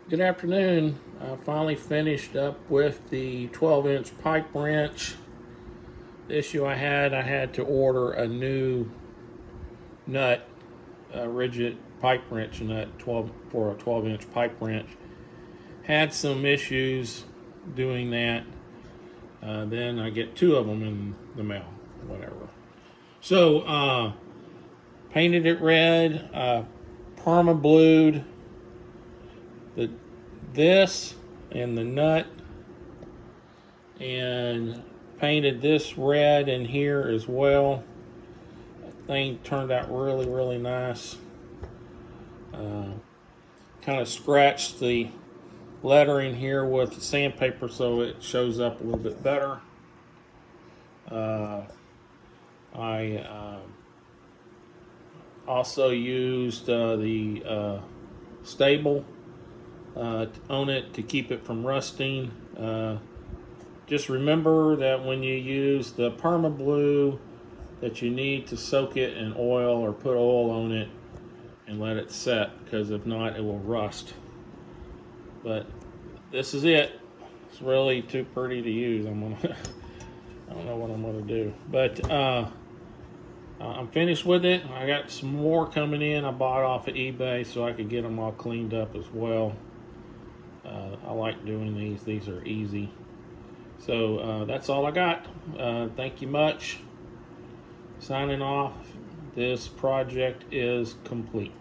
Good afternoon. I finally finished up with the 12-inch pipe wrench. The issue I had to order a new nut, a rigid pipe wrench nut for a 12-inch pipe wrench. Had some issues doing that. Then I get two of them in the mail, whatever. So, painted it red, Perma Blued this and the nut, and painted this red in here as well. That thing turned out really nice. Kind of scratched the lettering here with sandpaper so it shows up a little bit better. I also used the stable on it to keep it from rusting. Just remember that when you use the Perma Blue, that you need to soak it in oil or put oil on it and let it set, because if not, it will rust. But this is it. It's really too pretty to use. I don't know what I'm gonna do, but I'm finished with it. I got some more coming in. I bought off of eBay so I could get them all cleaned up as well. I like doing these. These are easy. So that's all I got. Thank you much. Signing off. This project is complete.